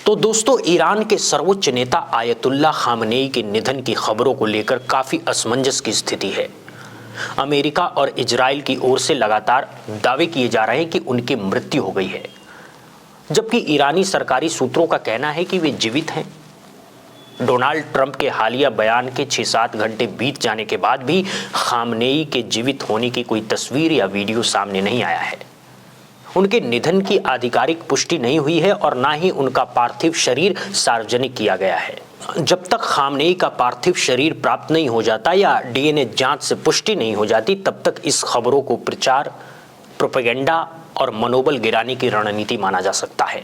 तो दोस्तों, ईरान के सर्वोच्च नेता आयतुल्लाह खामनेई के निधन की खबरों को लेकर काफी असमंजस की स्थिति है। अमेरिका और इजराइल की ओर से लगातार दावे किए जा रहे हैं कि उनकी मृत्यु हो गई है, जबकि ईरानी सरकारी सूत्रों का कहना है कि वे जीवित हैं। डोनाल्ड ट्रंप के हालिया बयान के 6-7 घंटे बीत जाने के बाद भी खामनेई के जीवित होने की कोई तस्वीर या वीडियो सामने नहीं आया है। उनके निधन की आधिकारिक पुष्टि नहीं हुई है और ना ही उनका पार्थिव शरीर सार्वजनिक किया गया है। जब तक खामनेई का पार्थिव शरीर प्राप्त नहीं हो जाता या डीएनए जांच से पुष्टि नहीं हो जाती, तब तक इस खबरों को प्रचार, प्रोपेगेंडा और मनोबल गिराने की रणनीति माना जा सकता है।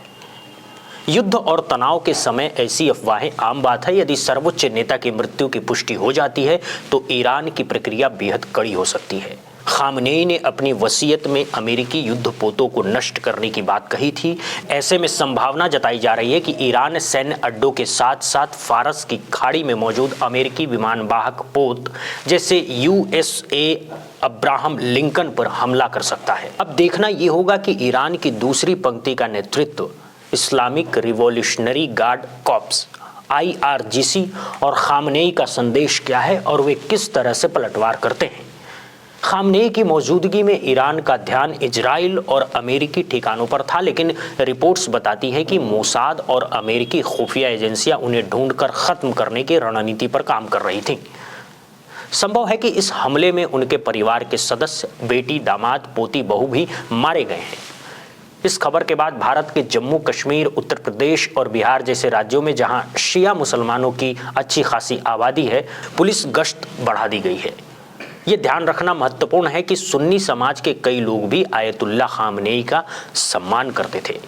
युद्ध और तनाव के समय ऐसी अफवाहें आम बात है। यदि सर्वोच्च नेता की मृत्यु की पुष्टि हो जाती है तो ईरान की प्रक्रिया बेहद कड़ी हो सकती है। खामनेई ने अपनी वसीयत में अमेरिकी युद्धपोतों को नष्ट करने की बात कही थी। ऐसे में संभावना जताई जा रही है कि ईरान सैन्य अड्डों के साथ साथ फारस की खाड़ी में मौजूद अमेरिकी विमानवाहक पोत जैसे यूएसए अब्राहम लिंकन पर हमला कर सकता है। अब देखना यह होगा कि ईरान की दूसरी पंक्ति का नेतृत्व Islamic revolutionary guard corps IRGC और खामनेई का संदेश क्या है और वे किस तरह से पलटवार करते हैं। खामनेई की मौजूदगी में ईरान का ध्यान इजराइल और अमेरिकी ठिकानों पर था, लेकिन रिपोर्ट्स बताती है कि मोसाद और अमेरिकी खुफिया एजेंसियां उन्हें ढूंढकर खत्म करने की रणनीति पर काम कर रही थीं। संभव है कि इस हमले में उनके परिवार के सदस्य, बेटी, दामाद, पोती, बहू भी मारे गए हैं। इस खबर के बाद भारत के जम्मू कश्मीर, उत्तर प्रदेश और बिहार जैसे राज्यों में जहां शिया मुसलमानों की अच्छी खासी आबादी है, पुलिस गश्त बढ़ा दी गई है। ये ध्यान रखना महत्वपूर्ण है कि सुन्नी समाज के कई लोग भी आयतुल्लाह खामनेई का सम्मान करते थे।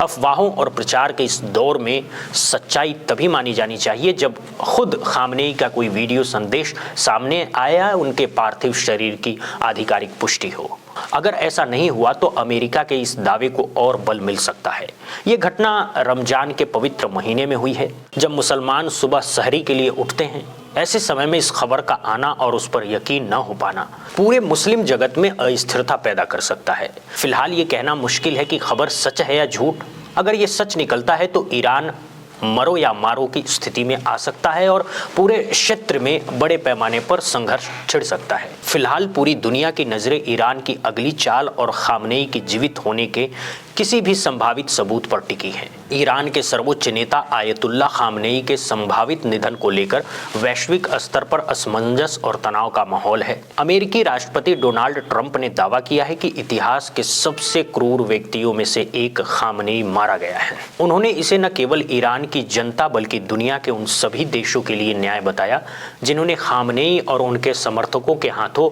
अफवाहों और प्रचार के इस दौर में सच्चाई तभी मानी जानी चाहिए जब खुद खामनेई का कोई वीडियो संदेश सामने आया, उनके पार्थिव शरीर की आधिकारिक पुष्टि हो। अगर ऐसा नहीं हुआ तो अमेरिका के इस दावे को और बल मिल सकता है। ये घटना रमजान के पवित्र महीने में हुई है, जब मुसलमान सुबह सहरी के लिए उठते हैं। ऐसे समय में इस खबर का आना और उस पर यकीन न हो पाना पूरे मुस्लिम जगत में अस्थिरता पैदा कर सकता है। फिलहाल ये कहना मुश्किल है कि खबर सच है या झूठ। अगर ये सच निकलता है तो ईरान मरो या मारो की स्थिति में आ सकता है और पूरे क्षेत्र में बड़े पैमाने पर संघर्ष छिड़ सकता है। फिलहाल पूरी दुनिया की नजरें ईरान की अगली चाल और खामनेई के जीवित होने के किसी भी संभावित सबूत पर टिकी है। ईरान के सर्वोच्च नेता आयतुल्लाह खामनेई के संभावित निधन को लेकर वैश्विक स्तर पर असमंजस और तनाव का माहौल है। अमेरिकी राष्ट्रपति डोनाल्ड ट्रंप ने दावा किया है कि इतिहास के सबसे क्रूर व्यक्तियों में से एक खामनेई मारा गया है। उन्होंने इसे न केवल ईरान की जनता बल्कि दुनिया के उन सभी देशों के लिए न्याय बताया जिन्होंने खामनेई और उनके समर्थकों के हाथों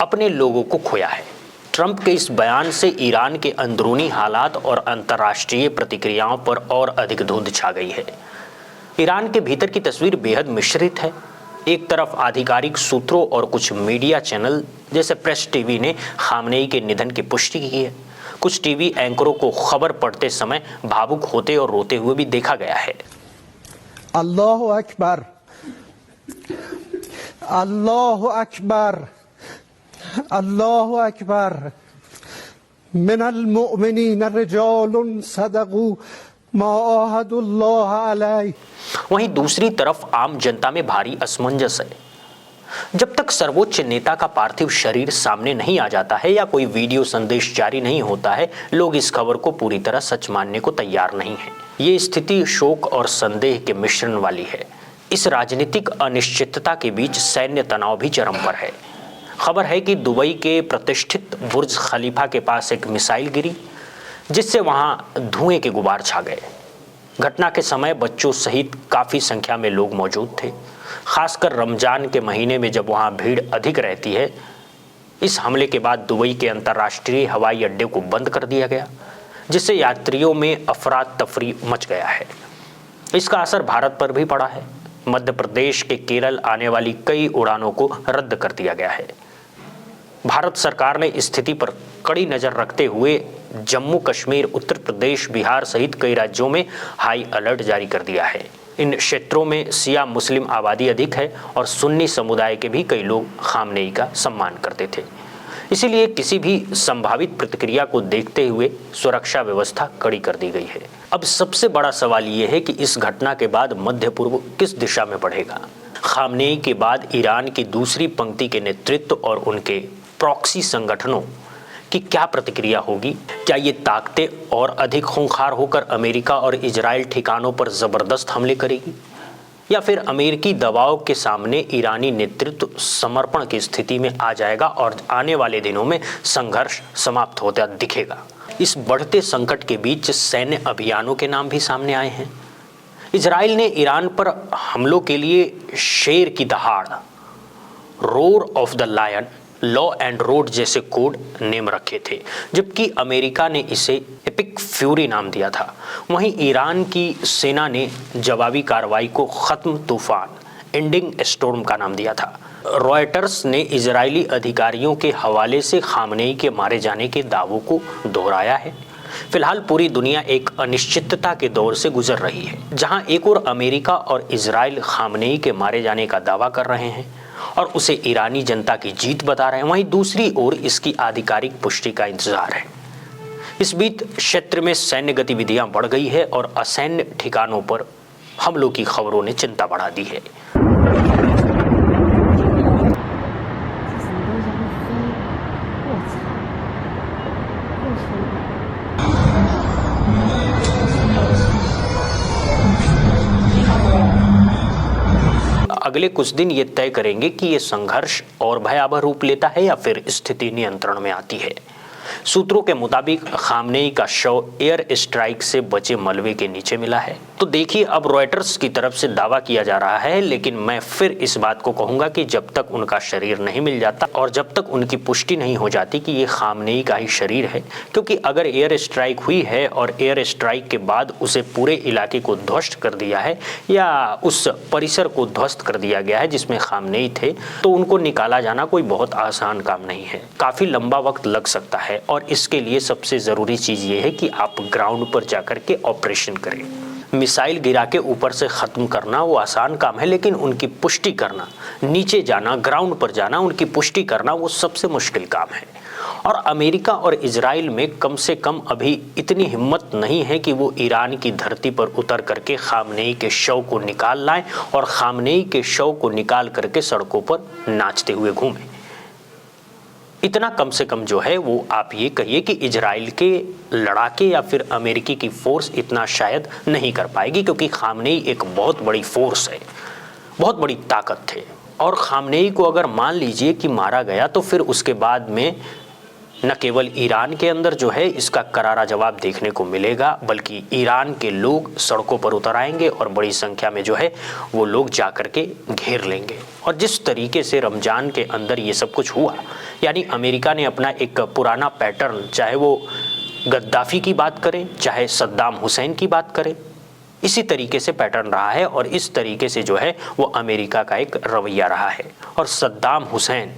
अपने लोगों को खोया है। ट्रंप के इस बयान से ईरान के अंदरूनी हालात और अंतर्राष्ट्रीय प्रतिक्रियाओं पर और अधिक धुंध छा गई है। ईरान के भीतर की तस्वीर बेहद मिश्रित है। एक तरफ आधिकारिक सूत्रों और कुछ मीडिया चैनल जैसे प्रेस टीवी ने खामनेई के निधन की पुष्टि की है। कुछ टीवी एंकरों को खबर पढ़ते समय भावुक होते और रोते हुए भी देखा गया है। अल्लाहु अकबर, अल्लाहु अकबर, अल्लाहु अकबर, मिनल मुमिनीन रिजालुन सदकू मा आहदुल्लाह अलैहि। वहीं दूसरी तरफ आम जनता में भारी असमंजस है। जब तक सर्वोच्च नेता का पार्थिव शरीर सामने नहीं आ जाता है या कोई वीडियो संदेश जारी नहीं होता है, लोग इस खबर को पूरी तरह सच मानने को तैयार नहीं है। ये स्थिति शोक और संदेह के मिश्रण वाली है। इस राजनीतिक अनिश्चितता के बीच सैन्य तनाव भी चरम पर है। खबर है कि दुबई के प्रतिष्ठित बुर्ज खलीफा के पास एक मिसाइल गिरी, जिससे वहां धुएं के गुबार छा गए। घटना के समय बच्चों सहित काफी संख्या में लोग मौजूद थे, खासकर रमजान के महीने में जब वहां भीड़ अधिक रहती है। इस हमले के बाद दुबई के अंतर्राष्ट्रीय हवाई अड्डे को बंद कर दिया गया, जिससे यात्रियों में अफरा तफरी मच गया है। इसका असर भारत पर भी पड़ा है। मध्य प्रदेश के केरल आने वाली कई उड़ानों को रद्द कर दिया गया है। भारत सरकार ने स्थिति पर कड़ी नजर रखते हुए जम्मू कश्मीर, उत्तर प्रदेश, बिहार सहित कई राज्यों में हाई अलर्ट जारी कर दिया है। इन क्षेत्रों में शिया मुस्लिम आबादी अधिक है और सुन्नी समुदाय के भी कई लोग खामनेई का सम्मान करते थे। इसीलिए किसी भी संभावित प्रतिक्रिया को देखते हुए सुरक्षा व्यवस्था कड़ी कर दी गई है। अब सबसे बड़ा सवाल ये है कि इस घटना के बाद मध्य पूर्व किस दिशा में बढ़ेगा। खामनेई के बाद ईरान की दूसरी पंक्ति के नेतृत्व और उनके प्रॉक्सी संगठनों की क्या प्रतिक्रिया होगी? क्या ये ताकतें और अधिक खूंखार होकर अमेरिका और इजराइल ठिकानों पर जबरदस्त हमले करेगी, या फिर अमेरिकी दबाव के सामने ईरानी नेतृत्व समर्पण की स्थिति में आ जाएगा और आने वाले दिनों में संघर्ष समाप्त होता दिखेगा? इस बढ़ते संकट के बीच सैन्य अभियानों के नाम भी सामने आए हैं। इजराइल ने ईरान पर हमलों के लिए शेर की दहाड़, roar of the lion, law and road जैसे कोड नेम रखे थे, जबकि अमेरिका ने इसे एपिक फ्यूरी नाम दिया था। वहीं ईरान की सेना ने जवाबी कार्रवाई को खत्म तूफान, एंडिंग स्टॉर्म का नाम दिया था। रॉयटर्स ने इजरायली अधिकारियों के हवाले से खामनेई के मारे जाने के दावों को दोहराया है। फिलहाल पूरी दुनिया एक अनिश्चितता के दौर से गुजर रही है, जहां एक ओर अमेरिका और इजराइल खामनेई के मारे जाने का दावा कर रहे हैं और उसे ईरानी जनता की जीत बता रहे हैं, वहीं दूसरी ओर इसकी आधिकारिक पुष्टि का इंतजार है। इस बीच क्षेत्र में सैन्य गतिविधियां बढ़ गई है और असैन्य ठिकानों पर हमलों की खबरों ने चिंता बढ़ा दी है। अगले कुछ दिन ये तय करेंगे कि ये संघर्ष और भयावह रूप लेता है या फिर स्थिति नियंत्रण में आती है। सूत्रों के मुताबिक खामनेई का शव एयर स्ट्राइक से बचे मलबे के नीचे मिला है। तो देखिए, अब रॉयटर्स की तरफ से दावा किया जा रहा है, लेकिन मैं फिर इस बात को कहूंगा कि जब तक उनका शरीर नहीं मिल जाता और जब तक उनकी पुष्टि नहीं हो जाती कि ये खामनेई का ही शरीर है, क्योंकि अगर एयर स्ट्राइक हुई है और एयर स्ट्राइक के बाद उसे पूरे इलाके को ध्वस्त कर दिया है या उस परिसर को ध्वस्त कर दिया गया है जिसमें खामनेई थे, तो उनको निकाला जाना कोई बहुत आसान काम नहीं है। काफी लंबा वक्त लग सकता है और इसके लिए सबसे जरूरी चीज ये है कि आप ग्राउंड पर जाकर के ऑपरेशन करें। मिसाइल गिरा के ऊपर से खत्म करना वो आसान काम है, लेकिन उनकी पुष्टि करना, नीचे जाना, ग्राउंड पर जाना, उनकी पुष्टि करना वो सबसे मुश्किल काम है। और अमेरिका और इजराइल में कम से कम अभी इतनी हिम्मत नहीं है कि वो ईरान की धरती पर उतर करके खामनेई के शव को निकाल लाएं और खामनेई के शव को निकाल करके सड़कों पर नाचते हुए घूमें। इतना कम से कम जो है वो आप ये कहिए कि इजराइल के लड़ाके या फिर अमेरिकी की फोर्स इतना शायद नहीं कर पाएगी, क्योंकि खामनेई एक बहुत बड़ी फोर्स है, बहुत बड़ी ताकत थे। और खामनेई को अगर मान लीजिए कि मारा गया तो फिर उसके बाद में न केवल ईरान के अंदर जो है इसका करारा जवाब देखने को मिलेगा, बल्कि ईरान के लोग सड़कों पर उतर आएंगे और बड़ी संख्या में जो है वो लोग जाकर के घेर लेंगे। और जिस तरीके से रमजान के अंदर ये सब कुछ हुआ, यानी अमेरिका ने अपना एक पुराना पैटर्न, चाहे वो गद्दाफी की बात करें चाहे सद्दाम हुसैन की बात करें, इसी तरीके से पैटर्न रहा है और इस तरीके से जो है वो अमेरिका का एक रवैया रहा है। और सद्दाम हुसैन,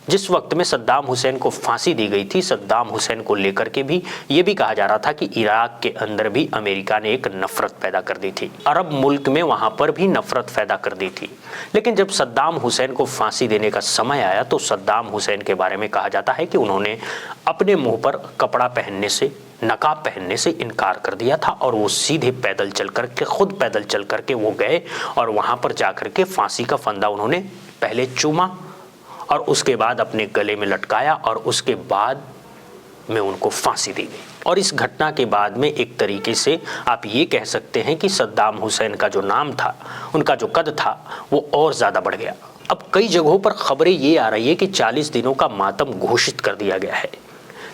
जिस वक्त में सद्दाम हुसैन को फांसी दी गई थी, सद्दाम हुसैन को लेकर के भी ये भी कहा जा रहा था कि इराक के अंदर भी अमेरिका ने एक नफरत पैदा कर दी थी, अरब मुल्क में वहां पर भी नफरत पैदा कर दी थी। लेकिन जब सद्दाम हुसैन को फांसी देने का समय आया तो सद्दाम हुसैन के बारे में कहा जाता है कि उन्होंने अपने मुंह पर कपड़ा पहनने से, नकाब पहनने से इनकार कर दिया था और वो सीधे पैदल चल करके, खुद पैदल चल करके वो गए और वहां पर जाकर के फांसी का फंदा उन्होंने पहले चूमा और उसके बाद अपने गले में लटकाया और उसके बाद में उनको फांसी दी गई। और इस घटना के बाद में एक तरीके से आप ये कह सकते हैं कि सद्दाम हुसैन का जो नाम था, उनका जो कद था, वो और ज़्यादा बढ़ गया। अब कई जगहों पर खबरें ये आ रही है कि 40 दिनों का मातम घोषित कर दिया गया है,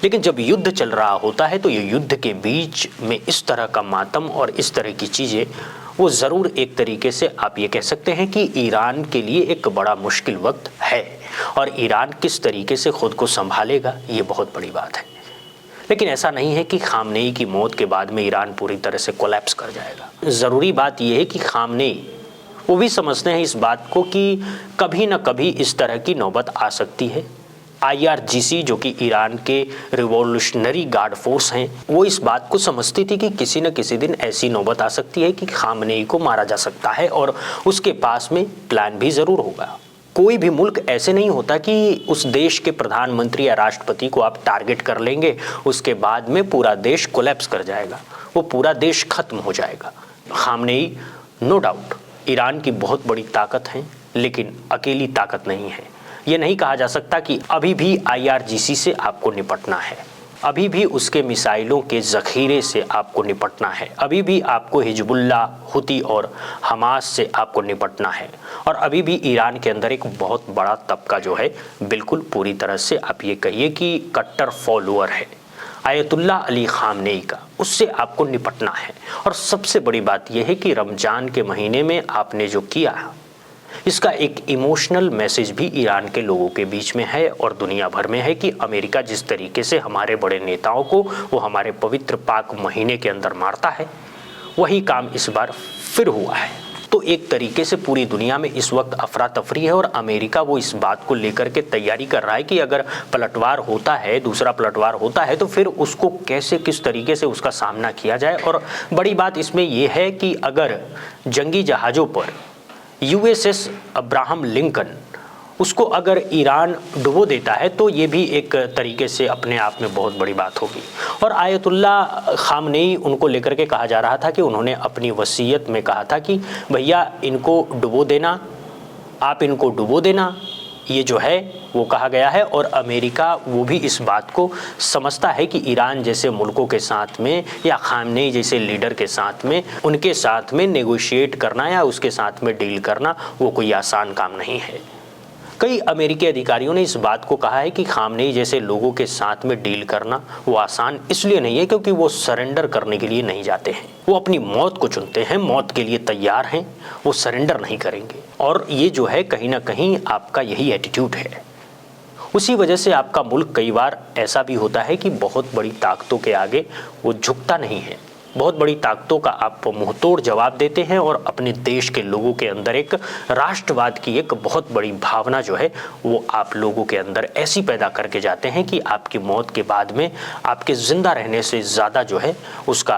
लेकिन जब युद्ध चल रहा होता है तो ये युद्ध के बीच में इस तरह का मातम और इस तरह की चीज़ें वो ज़रूर एक तरीके से आप ये कह सकते हैं कि ईरान के लिए एक बड़ा मुश्किल वक्त है और ईरान किस तरीके से खुद को संभालेगा ये बहुत बड़ी बात है। लेकिन ऐसा नहीं है कि खामनेई की मौत के बाद में ईरान पूरी तरह से कोलैप्स कर जाएगा। ज़रूरी बात यह है कि खामनेई वो भी समझते हैं इस बात को कि कभी ना कभी इस तरह की नौबत आ सकती है। IRGC जो कि ईरान के रिवॉल्यूशनरी गार्ड फोर्स हैं, वो इस बात को समझती थी कि किसी न किसी दिन ऐसी नौबत आ सकती है कि खामनेई को मारा जा सकता है और उसके पास में प्लान भी ज़रूर होगा। कोई भी मुल्क ऐसे नहीं होता कि उस देश के प्रधानमंत्री या राष्ट्रपति को आप टारगेट कर लेंगे, उसके बाद में पूरा देश कोलैप्स कर जाएगा, वो पूरा देश खत्म हो जाएगा। खामनेई नो डाउट ईरान की बहुत बड़ी ताकत है, लेकिन अकेली ताकत नहीं है। ये नहीं कहा जा सकता कि अभी भी IRGC से आपको निपटना है, अभी भी उसके मिसाइलों के ज़ख़ीरे से आपको निपटना है, अभी भी आपको हिजबुल्लाह, हुती और हमास से आपको निपटना है, और अभी भी ईरान के अंदर एक बहुत बड़ा तबका जो है बिल्कुल पूरी तरह से आप ये कहिए कि कट्टर फॉलोअर है आयतुल्लाह अली खामनेई का, उससे आपको निपटना है। और सबसे बड़ी बात यह है कि रमज़ान के महीने में आपने जो किया, इसका एक इमोशनल मैसेज भी ईरान के लोगों के बीच में है और दुनिया भर में है कि अमेरिका जिस तरीके से हमारे बड़े नेताओं को वो हमारे पवित्र पाक महीने के अंदर मारता है, वही काम इस बार फिर हुआ है। तो एक तरीके से पूरी दुनिया में इस वक्त अफरा तफरी है और अमेरिका वो इस बात को लेकर के तैयारी कर रहा है कि अगर पलटवार होता है, दूसरा पलटवार होता है, तो फिर उसको कैसे किस तरीके से उसका सामना किया जाए। और बड़ी बात इसमें यह है कि अगर जंगी जहाज़ों पर USS अब्राहम लिंकन उसको अगर ईरान डुबो देता है तो ये भी एक तरीके से अपने आप में बहुत बड़ी बात होगी। और आयतुल्लाह खामनेई उनको लेकर के कहा जा रहा था कि उन्होंने अपनी वसीयत में कहा था कि भैया इनको डुबो देना, आप इनको डुबो देना, ये जो है वो कहा गया है। और अमेरिका वो भी इस बात को समझता है कि ईरान जैसे मुल्कों के साथ में या खामनेई जैसे लीडर के साथ में, उनके साथ में नेगोशिएट करना या उसके साथ में डील करना वो कोई आसान काम नहीं है। कई अमेरिकी अधिकारियों ने इस बात को कहा है कि खामनेई जैसे लोगों के साथ में डील करना वो आसान इसलिए नहीं है क्योंकि वो सरेंडर करने के लिए नहीं जाते हैं, वो अपनी मौत को चुनते हैं, मौत के लिए तैयार हैं, वो सरेंडर नहीं करेंगे। और ये जो है कहीं ना कहीं आपका यही एटीट्यूड है। उसी वजह से आपका मुल्क कई बार ऐसा भी होता है कि बहुत बड़ी ताकतों के आगे वो झुकता नहीं है, बहुत बड़ी ताकतों का आप मुंहतोड़ जवाब देते हैं और अपने देश के लोगों के अंदर एक राष्ट्रवाद की एक बहुत बड़ी भावना जो है वो आप लोगों के अंदर ऐसी पैदा करके जाते हैं कि आपकी मौत के बाद में आपके जिंदा रहने से ज़्यादा जो है उसका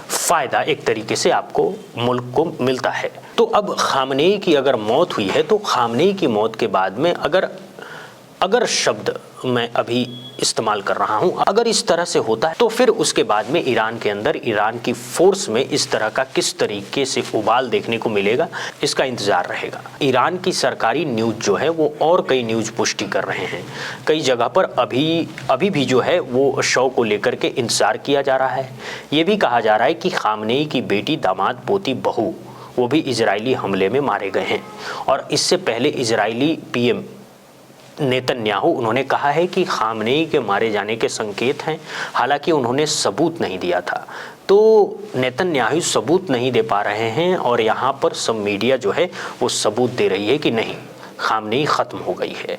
फ़ायदा एक तरीके से आपको मुल्क को मिलता है। तो अब खामनेई की अगर मौत हुई है तो खामनेई की मौत के बाद में अगर शब्द मैं अभी इस्तेमाल कर रहा हूं, अगर इस तरह से होता है तो फिर उसके बाद में ईरान के अंदर ईरान की फोर्स में इस तरह का किस तरीके से उबाल देखने को मिलेगा, इसका इंतजार रहेगा। ईरान की सरकारी न्यूज़ जो है वो और कई न्यूज़ पुष्टि कर रहे हैं, कई जगह पर अभी भी जो है वो शव को लेकर के इंतजार किया जा रहा है। ये भी कहा जा रहा है कि खामनेई की बेटी, दामाद, पोती, बहू वो भी इजरायली हमले में मारे गए हैं। और इससे पहले इजरायली PM नेतन्याहू उन्होंने कहा है कि खामनेई के मारे जाने के संकेत हैं, हालांकि उन्होंने सबूत नहीं दिया था। तो नेतन्याहू सबूत नहीं दे पा रहे हैं और यहाँ पर सब मीडिया जो है वो सबूत दे रही है कि नहीं, खामनेई ख़त्म हो गई है,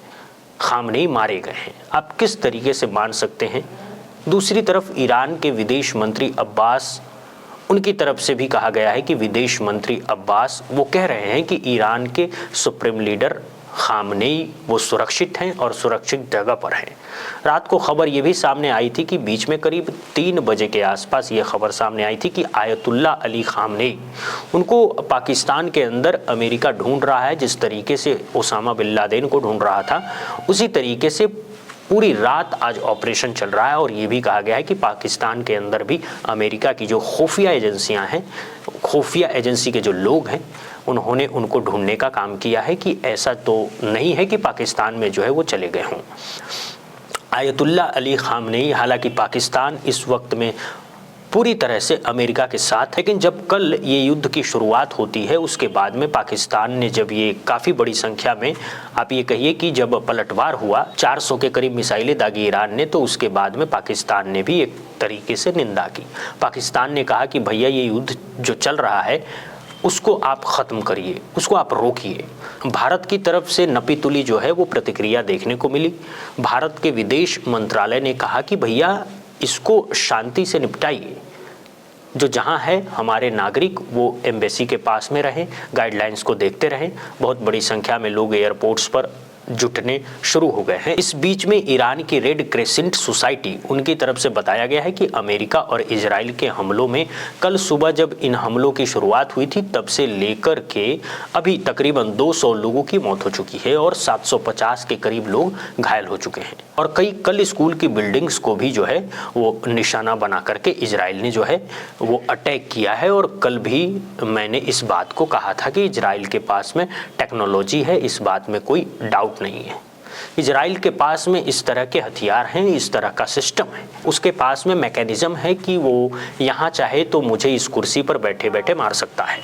खामनेई मारे गए हैं। आप किस तरीके से मान सकते हैं? दूसरी तरफ ईरान के विदेश मंत्री अब्बास, उनकी तरफ से भी कहा गया है कि विदेश मंत्री अब्बास वो कह रहे हैं कि ईरान के सुप्रीम लीडर खामनेई वो सुरक्षित हैं और सुरक्षित जगह पर हैं। रात को खबर ये भी सामने आई थी कि बीच में करीब 3 बजे के आसपास ये खबर सामने आई थी कि आयतुल्लाह अली खामनेई उनको पाकिस्तान के अंदर अमेरिका ढूंढ रहा है, जिस तरीके से ओसामा बिन लादेन को ढूंढ रहा था उसी तरीके से पूरी रात आज ऑपरेशन चल रहा है। और ये भी कहा गया है कि पाकिस्तान के अंदर भी अमेरिका की जो खुफिया एजेंसियां हैं, खुफिया एजेंसी के जो लोग हैं, उन्होंने उनको ढूंढने का काम किया है कि ऐसा तो नहीं है कि पाकिस्तान में जो है वो चले गए हों। आयतुल्लाह अली खामनेई, हालांकि पाकिस्तान इस वक्त में पूरी तरह से अमेरिका के साथ, लेकिन जब कल ये युद्ध की शुरुआत होती है उसके बाद में पाकिस्तान ने जब ये काफ़ी बड़ी संख्या में, आप ये कहिए कि जब पलटवार हुआ, 400 के करीब मिसाइलें दागी ईरान ने, तो उसके बाद में पाकिस्तान ने भी एक तरीके से निंदा की। पाकिस्तान ने कहा कि भैया ये युद्ध जो चल रहा है उसको आप ख़त्म करिए, उसको आप रोकिए। भारत की तरफ से नपी तुली जो है वो प्रतिक्रिया देखने को मिली। भारत के विदेश मंत्रालय ने कहा कि भैया इसको शांति से निपटाइए, जो जहां है हमारे नागरिक वो एम्बेसी के पास में रहें, गाइडलाइंस को देखते रहें। बहुत बड़ी संख्या में लोग एयरपोर्ट्स पर जुटने शुरू हो गए हैं। इस बीच में ईरान की रेड क्रेसेंट सोसाइटी, उनकी तरफ से बताया गया है कि अमेरिका और इजराइल के हमलों में कल सुबह जब इन हमलों की शुरुआत हुई थी तब से लेकर के अभी तकरीबन 200 लोगों की मौत हो चुकी है और 750 के करीब लोग घायल हो चुके हैं। और कल स्कूल की बिल्डिंग्स को भी जो है वो निशाना बना करके इजराइल ने जो है वो अटैक किया है। और कल भी मैंने इस बात को कहा था कि इजराइल के पास में टेक्नोलॉजी है, इस बात में कोई डाउट नहीं है। इजराइल के पास में इस तरह के हथियार हैं, इस तरह का सिस्टम है, उसके पास में मैकेनिज्म है कि वो यहाँ चाहे तो मुझे इस कुर्सी पर बैठे बैठे मार सकता है।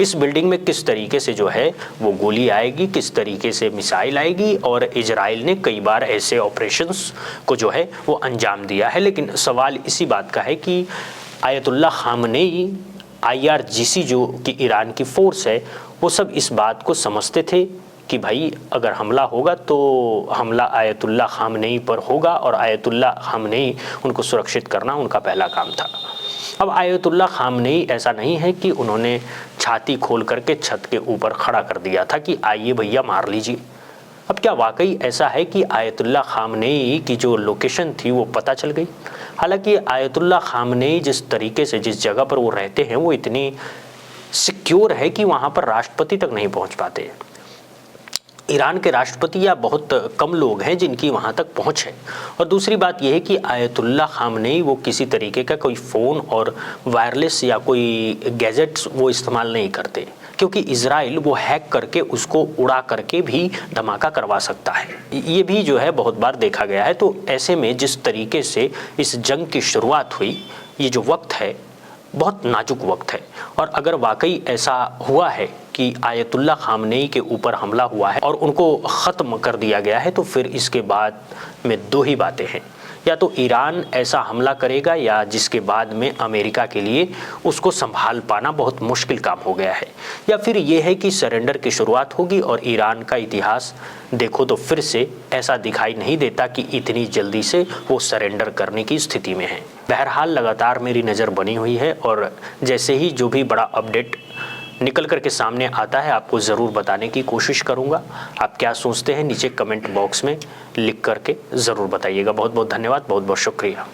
इस बिल्डिंग में किस तरीके से जो है वो गोली आएगी, किस तरीके से मिसाइल आएगी, और इजराइल ने कई बार ऐसे ऑपरेशंस को जो है वो अंजाम दिया है। लेकिन सवाल इसी बात का है कि आयतुल्लाह खामनेई, IRGC जो कि ईरान की फोर्स है, वो सब इस बात को समझते थे कि भाई अगर हमला होगा तो हमला आयतुल्लाह खामनेई पर होगा और आयतुल्लाह खामनेई उनको सुरक्षित करना उनका पहला काम था। अब आयतुल्लाह खामनेई ऐसा नहीं है कि उन्होंने छाती खोल करके छत के ऊपर खड़ा कर दिया था कि आइए भैया मार लीजिए। अब क्या वाकई ऐसा है कि आयतुल्लाह खामनेई की जो लोकेशन थी वो पता चल गई? हालांकि आयतुल्लाह खामनेई जिस तरीके से, जिस जगह पर वो रहते हैं, वो इतनी सिक्योर है कि वहाँ पर राष्ट्रपति तक नहीं पहुँच पाते। ईरान के राष्ट्रपति या बहुत कम लोग हैं जिनकी वहाँ तक पहुँच है। और दूसरी बात यह है कि आयतुल्लाह खामनेई वो किसी तरीके का कोई फ़ोन और वायरलेस या कोई गैजेट्स वो इस्तेमाल नहीं करते, क्योंकि इजराइल वो हैक करके उसको उड़ा करके भी धमाका करवा सकता है। ये भी जो है बहुत बार देखा गया है। तो ऐसे में जिस तरीके से इस जंग की शुरुआत हुई, ये जो वक्त है बहुत नाजुक वक्त है। और अगर वाकई ऐसा हुआ है कि आयतुल्लाह खामनेई के ऊपर हमला हुआ है और उनको ख़त्म कर दिया गया है, तो फिर इसके बाद में दो ही बातें हैं, या तो ईरान ऐसा हमला करेगा या जिसके बाद में अमेरिका के लिए उसको संभाल पाना बहुत मुश्किल काम हो गया है, या फिर ये है कि सरेंडर की शुरुआत होगी। और ईरान का इतिहास देखो तो फिर से ऐसा दिखाई नहीं देता कि इतनी जल्दी से वो सरेंडर करने की स्थिति में है। बहरहाल लगातार मेरी नज़र बनी हुई है और जैसे ही जो भी बड़ा अपडेट निकल कर के सामने आता है आपको ज़रूर बताने की कोशिश करूँगा। आप क्या सोचते हैं नीचे कमेंट बॉक्स में लिख करके ज़रूर बताइएगा। बहुत बहुत धन्यवाद, बहुत बहुत शुक्रिया।